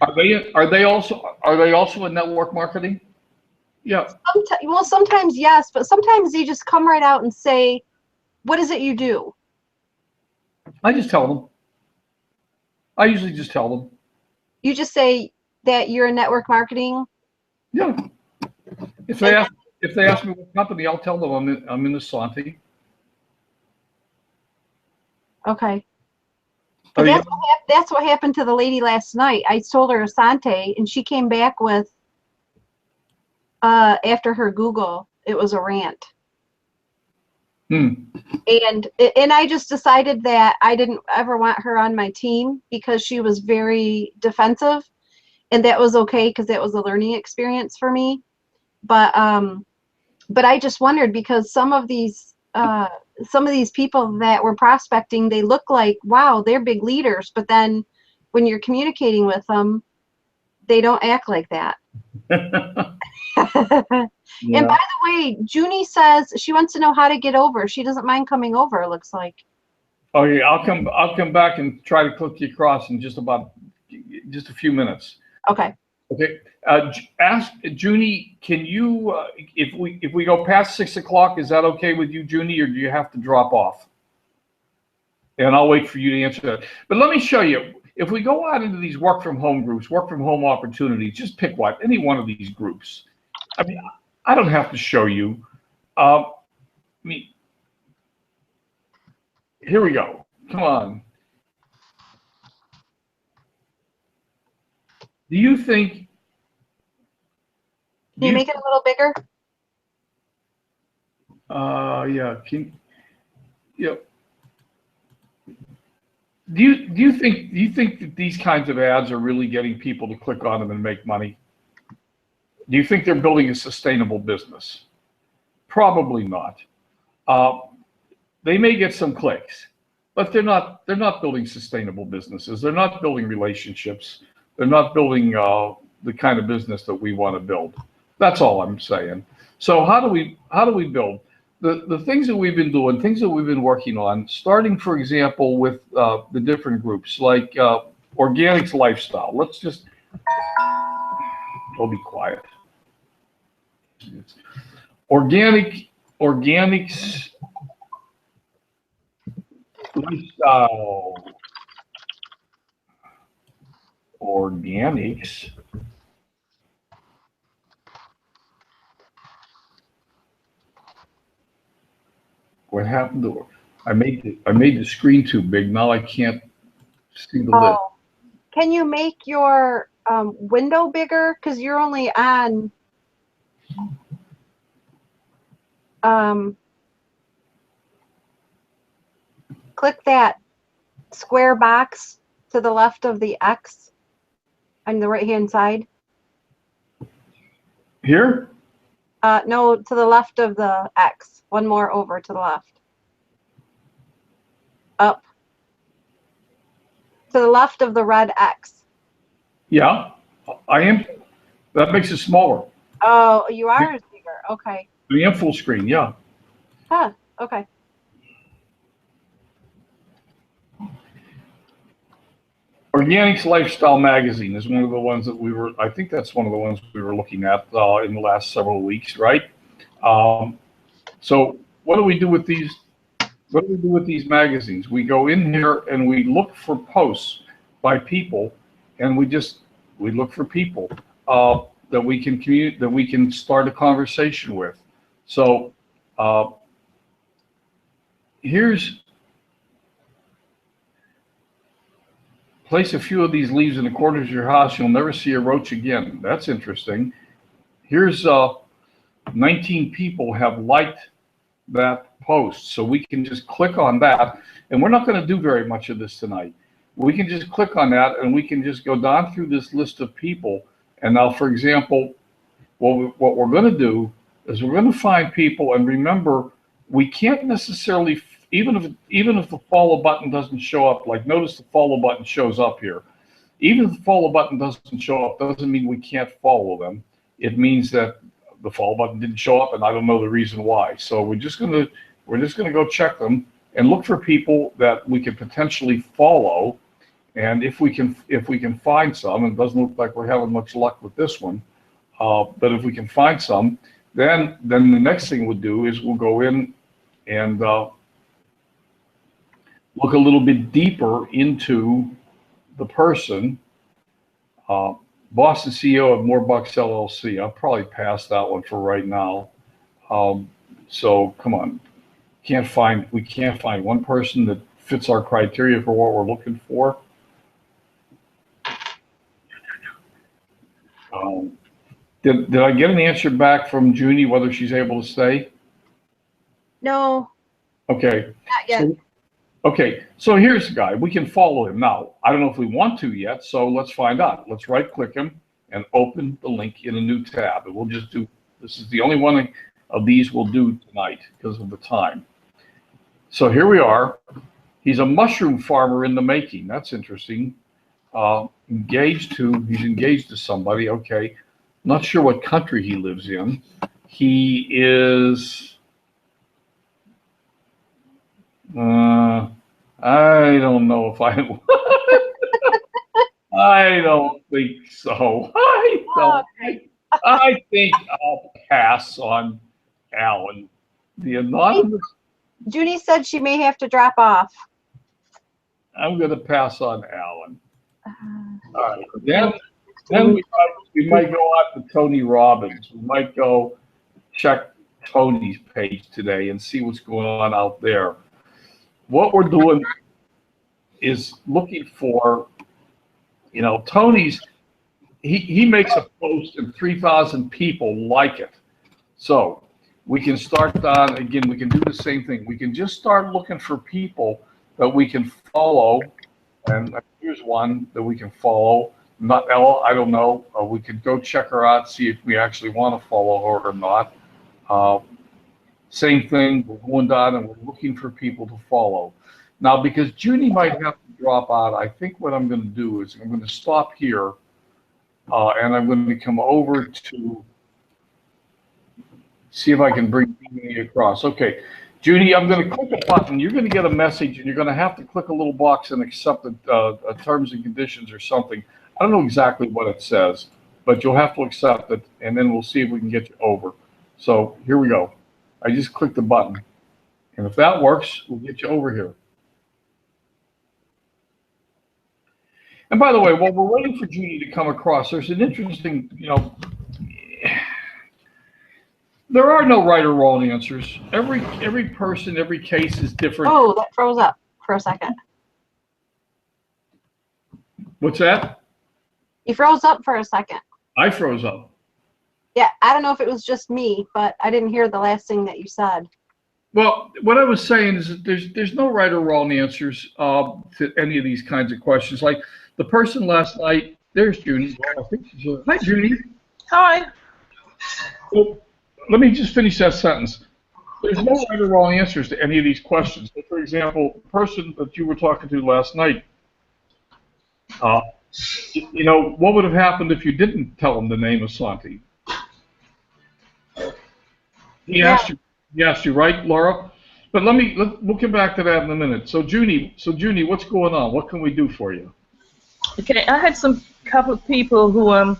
Are they also in network marketing? Yeah. Well, sometimes yes, but sometimes they just come right out and say, what is it you do? I just tell them. I usually just tell them. You just say that you're in network marketing? Yeah. If they ask me what company, I'll tell them I'm in Asante. Okay. But that's what happened to the lady last night. I told her Asante, and she came back with, after her Google, it was a rant. And I just decided that I didn't ever want her on my team because she was very defensive, and that was okay because that was a learning experience for me. But I just wondered, because some of these people that were prospecting, they look like, wow, they're big leaders, but then when you're communicating with them, they don't act like that. Yeah. And by the way, Junie says she wants to know how to get over. She doesn't mind coming over, it looks like. Okay, I'll come back and try to click you across in just a few minutes. Okay. Okay. Ask Junie, can you if we go past 6 o'clock, is that okay with you, Junie, or do you have to drop off? And I'll wait for you to answer that. But let me show you. If we go out into these work from home groups, work from home opportunities, just pick any one of these groups. I mean, I don't have to show you. Here we go. Come on. Do you think? Can you make it a little bigger? Yeah. Do you think that these kinds of ads are really getting people to click on them and make money? Do you think they're building a sustainable business? Probably not. They may get some clicks, but they're not building sustainable businesses. They're not building relationships. They're not building the kind of business that we want to build. That's all I'm saying. So how do we build? The things that we've been doing, things that we've been working on, starting, for example, with the different groups, like Organics Lifestyle. Let's just, I'll be quiet. Organics Lifestyle. Organics. What happened to it? I made the screen too big. Now I can't see the list. Can you make your window bigger? Because you're only on. Click that square box to the left of the X on the right-hand side. Here? No, to the left of the X. One more over to the left. Up. To the left of the red X. Yeah, I am. That makes it smaller. Oh, you are bigger. Okay. I am full screen, yeah. Huh. Okay. Organics Lifestyle Magazine is one of the ones that I think that's one of the ones we were looking at in the last several weeks, right? So what do we do with these? What do we do with these magazines? We go in here and we look for posts by people, and we look for people that we can that we can start a conversation with. So here's place a few of these leaves in the corners of your house. You'll never see a roach again. That's interesting. Here's 19 people have liked that post. So we can just click on that. And we're not going to do very much of this tonight. We can just click on that and we can just go down through this list of people. And now, for example, what we're going to do is we're going to find people. And remember, we can't necessarily, even if the follow button doesn't show up, like notice the follow button shows up here. Even if the follow button doesn't show up, doesn't mean we can't follow them. It means that the follow button didn't show up, and I don't know the reason why. So we're just gonna go check them and look for people that we could potentially follow. And if we can find some, and it doesn't look like we're having much luck with this one, but if we can find some, then the next thing we'll do is we'll go in and look a little bit deeper into the person. Boston CEO of More Bucks LLC. I'll probably pass that one for right now. So come on, we can't find one person that fits our criteria for what we're looking for. Did I get an answer back from Junie whether she's able to stay? No. Okay. Not yet. Okay, so here's the guy. We can follow him now. I don't know if we want to yet, so let's find out. Let's right-click him and open the link in a new tab. And we'll just do, this is the only one of these we'll do tonight because of the time. So here we are. He's a mushroom farmer in the making. That's interesting. He's engaged to somebody. Okay, not sure what country he lives in. He is... I don't know if I I don't think so. I think I'll pass on Alan. The anonymous. Judy said she may have to drop off. I'm going to pass on Alan. All right. Then we might go out to Tony Robbins. We might go check Tony's page today and see what's going on out there. What we're doing is looking for, Tony's, he makes a post and 3,000 people like it. So we can start on, again, we can do the same thing. We can just start looking for people that we can follow. And here's one that we can follow. Not Ella, I don't know. We could go check her out, see if we actually want to follow her or not. Same thing, we're going down and we're looking for people to follow. Now, because Junie might have to drop out, I think what I'm going to do is I'm going to stop here and I'm going to come over to see if I can bring Junie across. Okay, Junie, I'm going to click a button. You're going to get a message and you're going to have to click a little box and accept the terms and conditions or something. I don't know exactly what it says, but you'll have to accept it and then we'll see if we can get you over. So here we go. I just clicked the button. And if that works, we'll get you over here. And by the way, while we're waiting for Junie to come across, there's an interesting, there are no right or wrong answers. Every person, every case is different. Oh, that froze up for a second. What's that? You froze up for a second. I froze up. Yeah, I don't know if it was just me, but I didn't hear the last thing that you said. Well, what I was saying is that there's no right or wrong answers to any of these kinds of questions. Like the person last night, there's Junie. Well, I think she's here. Hi, Junie. Hi. So, let me just finish that sentence. There's no right or wrong answers to any of these questions. So, for example, the person that you were talking to last night You know, what would have happened if you didn't tell him the name of Santi? He Yeah. asked you. He asked you, right, Laura? But we'll come back to that in a minute. So Junie, what's going on? What can we do for you? Okay, I had some couple of people who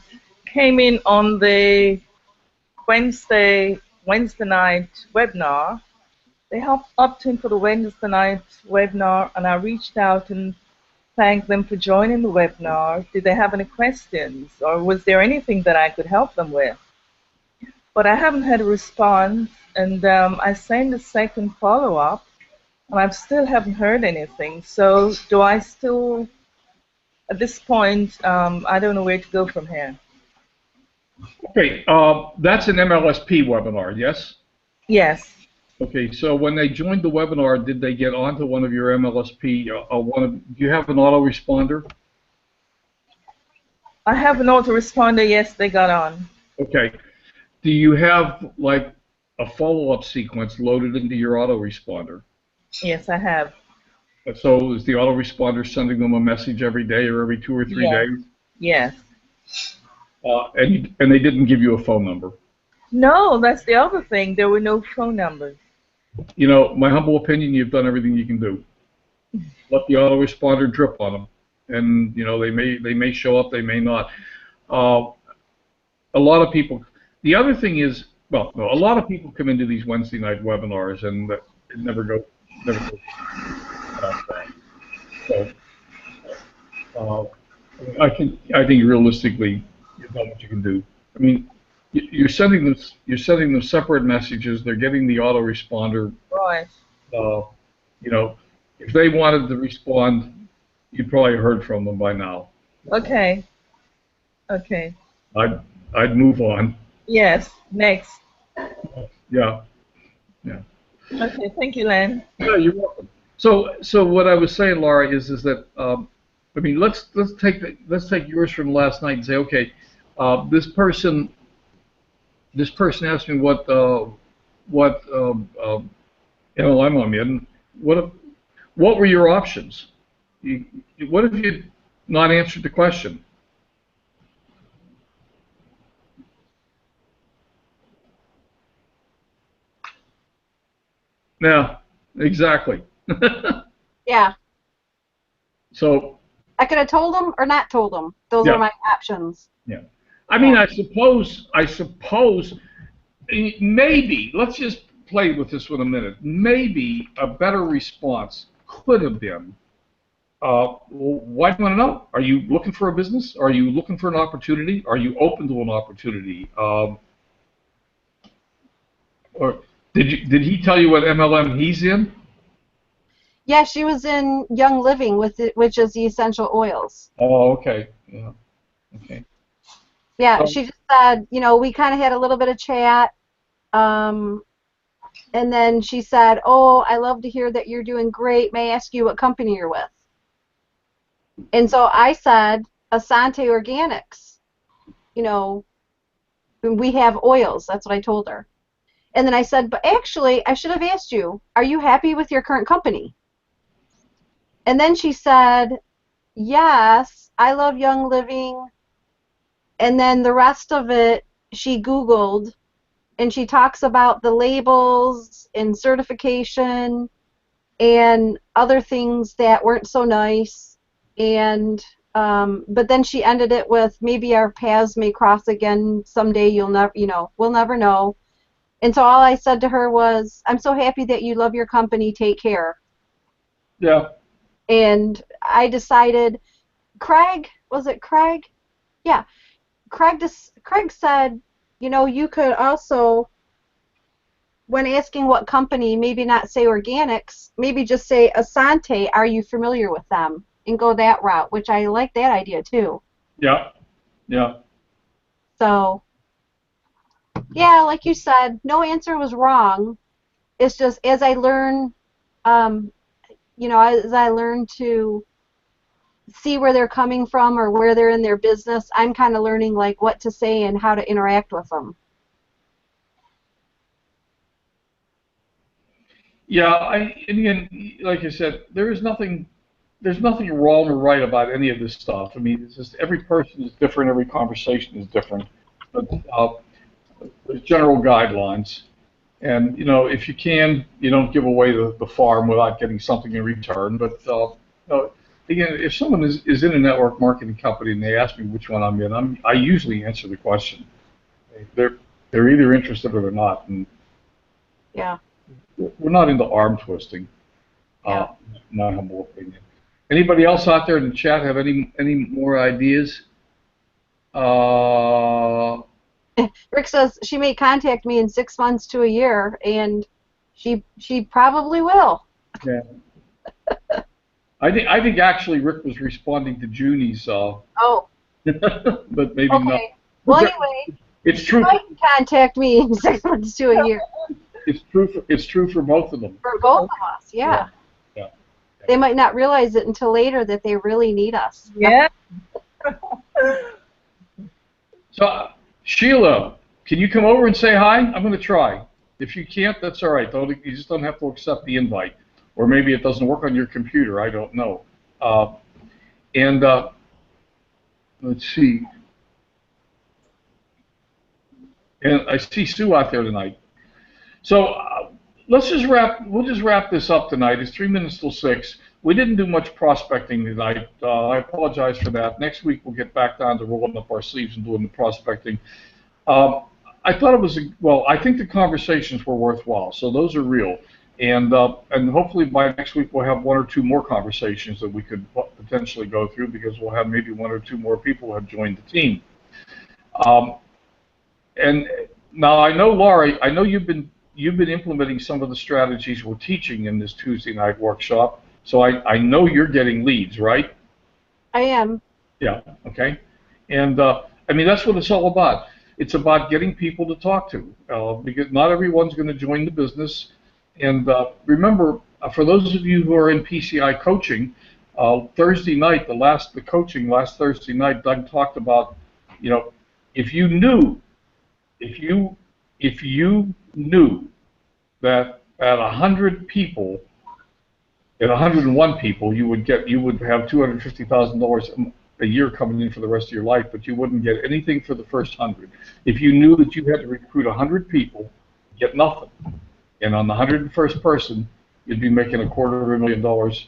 came in on the Wednesday night webinar. They helped opt in for the Wednesday night webinar, and I reached out and thanked them for joining the webinar. Did they have any questions, or was there anything that I could help them with? But I haven't had a response, and I sent a second follow-up, and I still haven't heard anything. So do I still, at this point, I don't know where to go from here. Okay, that's an MLSP webinar, yes? Yes. Okay, so when they joined the webinar, did they get onto one of your MLSP? Do you have an autoresponder? I have an autoresponder. Yes, they got on. Okay. Do you have like a follow-up sequence loaded into your autoresponder? Yes, I have. So is the autoresponder sending them a message every day or every 2 or 3 Yes. days? Yes. And they didn't give you a phone number? No, that's the other thing. There were no phone numbers. You know, my humble opinion, you've done everything you can do. Let the autoresponder drip on them, and you know they may show up, they may not. A lot of people. The other thing is, well, no, a lot of people come into these Wednesday night webinars and it never goes past that. So I think realistically, you've done what you can do. I mean, you're sending them separate messages. They're getting the autoresponder. Right. You know, if they wanted to respond, you'd probably heard from them by now. Okay. Okay. I'd move on. Yes. Next. Yeah. Yeah. Okay. Thank you, Len. Yeah, you're welcome. So what I was saying, Laura, is that I mean, let's take yours from last night and say, okay, this person asked me what MLM I'm in. What were your options? What if you not answered the question? Yeah, exactly. Yeah. So I could have told them or not told them. Those Yeah. are my options. yeah, I mean, I suppose maybe let's just play with this for a minute. Maybe a better response could have been, well, why do you want to know? Are you looking for a business? Are you looking for an opportunity? Are you open to an opportunity? Or did he tell you what MLM he's in? Yeah, she was in Young Living with it, which is the essential oils. Oh, okay. Yeah. Okay. Yeah, So- she just said, you know, we kind of had a little bit of chat. And then she said, "Oh, I love to hear that you're doing great. May I ask you what company you're with?" And so I said, "Asante Organics. You know, we have oils." That's what I told her. And then I said, "But actually, I should have asked you, are you happy with your current company?" And then she said, "Yes, I love Young Living." And then the rest of it, she Googled, and she talks about the labels and certification and other things that weren't so nice. And but then she ended it with, "Maybe our paths may cross again someday. You'll never, you know, we'll never know." And so all I said to her was, "I'm so happy that you love your company. Take care." Yeah. And I decided, Craig, was it Craig? Yeah, Craig said, you know, you could also, when asking what company, maybe not say organics, maybe just say Asante, are you familiar with them? And go that route, which I like that idea too. Yeah. Yeah. So, yeah, like you said, no answer was wrong. It's just as I learn, um, you know, as I learn to see where they're coming from or where they're in their business, I'm kind of learning like what to say and how to interact with them. Yeah. And again, like I said, there is nothing there's nothing wrong or right about any of this stuff. I mean, it's just every person is different, every conversation is different. But there's general guidelines. And, if you can, you don't give away the farm without getting something in return. But, again, if someone is in a network marketing company and they ask me which one I'm in, I usually answer the question. They're either interested or they're not. And Yeah. we're not into arm twisting. Yeah. My humble opinion. Anybody else out there in the chat have any more ideas? Rick says she may contact me in 6 months to a year, and she probably will. Yeah. I think actually Rick was responding to Junie's. Oh. But maybe Okay. not. Well, anyway, It's true. you might contact me in 6 months to a year. It's true for both of them. For both of us, yeah. Yeah. They might not realize it until later that they really need us. Yeah. So, Sheila, can you come over and say hi? I'm going to try. If you can't, that's all right. You just don't have to accept the invite. Or maybe it doesn't work on your computer. I don't know. Let's see. And I see Sue out there tonight. So we'll just wrap this up tonight. It's 3 minutes till 6. We didn't do much prospecting tonight. I apologize for that. Next week we'll get back down to rolling up our sleeves and doing the prospecting. I thought it was I think the conversations were worthwhile. So those are real, and hopefully by next week we'll have 1 or 2 more conversations that we could potentially go through, because we'll have maybe 1 or 2 more people who have joined the team. And now I know, Laurie, I know you've been implementing some of the strategies we're teaching in this Tuesday night workshop. So I know you're getting leads, right? I am. Yeah. Okay. And I mean, that's what it's all about. It's about getting people to talk to, because not everyone's going to join the business. And remember, for those of you who are in PCI coaching, Thursday night, the coaching last Thursday night, Doug talked about, if you knew that at 100 people, at 101 people, you would have $250,000 a year coming in for the rest of your life, but you wouldn't get anything for the first 100. If you knew that you had to recruit 100 people, get nothing, and on the 101st person, you'd be making $250,000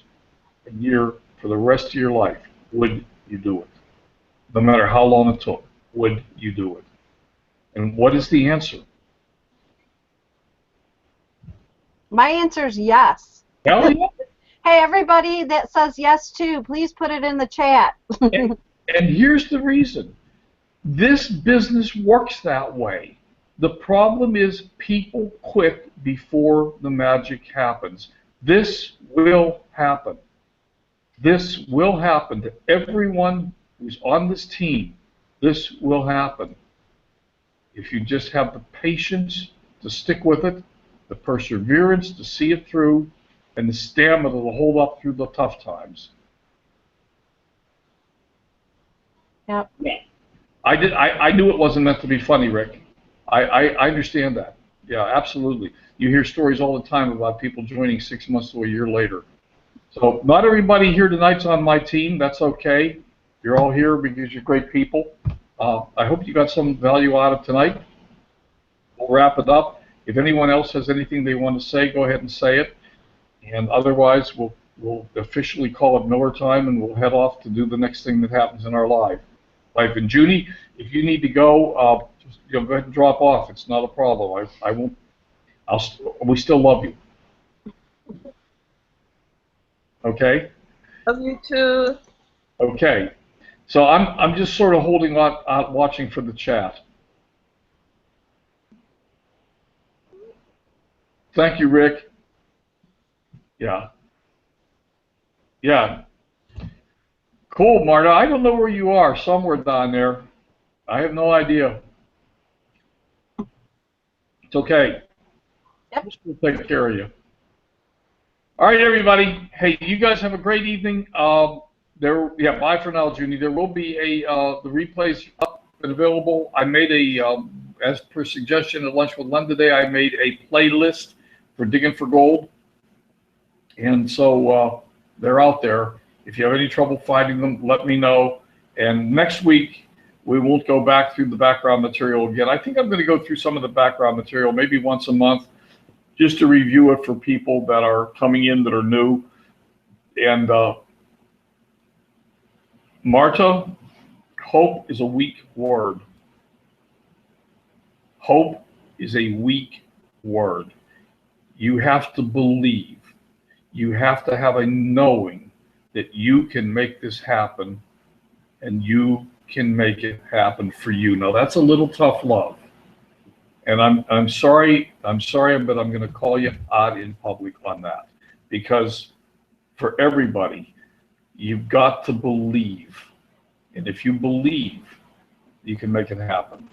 a year for the rest of your life, would you do it? No matter how long it took, would you do it? And what is the answer? My answer is yes. Hell yeah. Hey, everybody that says yes too, please put it in the chat. And here's the reason. This business works that way. The problem is people quit before the magic happens. This will happen. This will happen to everyone who's on this team. This will happen. If you just have the patience to stick with it, the perseverance to see it through, and the stamina to hold up through the tough times. Yep. I knew it wasn't meant to be funny, Rick. I understand that. Yeah, absolutely. You hear stories all the time about people joining 6 months to a year later. So not everybody here tonight's on my team. That's okay. You're all here because you're great people. I hope you got some value out of tonight. We'll wrap it up. If anyone else has anything they want to say, go ahead and say it. And otherwise, we'll officially call it Miller time, and we'll head off to do the next thing that happens in our life. And Junie, if you need to go, just go ahead and drop off. It's not a problem. I won't. We still love you. Okay. Love you too. Okay. So I'm just sort of holding on, watching for the chat. Thank you, Rick. Yeah. Yeah. Cool, Marta. I don't know where you are. Somewhere down there. I have no idea. It's okay. Yep. We'll take care of you. All right, everybody. Hey, you guys have a great evening. Yeah, bye for now, Junie. There will be the replays up and available. I made as per suggestion at Lunch with Len today, I made a playlist for Diggin For Gold. And so they're out there. If you have any trouble finding them, let me know. And next week, we won't go back through the background material again. I think I'm going to go through some of the background material maybe once a month, just to review it for people that are coming in that are new. And Marta, hope is a weak word. Hope is a weak word. You have to believe. You have to have a knowing that you can make this happen, and you can make it happen for you. Now that's a little tough love. And I'm sorry, but I'm going to call you out in public on that, because for everybody, you've got to believe. And if you believe, you can make it happen.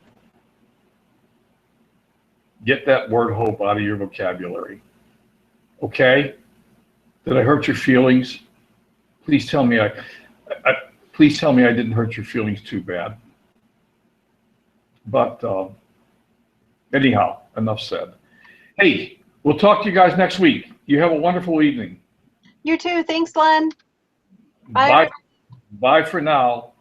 Get that word hope out of your vocabulary. Okay? Did I hurt your feelings? Please tell me please tell me I didn't hurt your feelings too bad. But anyhow, enough said. Hey, we'll talk to you guys next week. You have a wonderful evening. You too. Thanks, Len. Bye. Bye for now.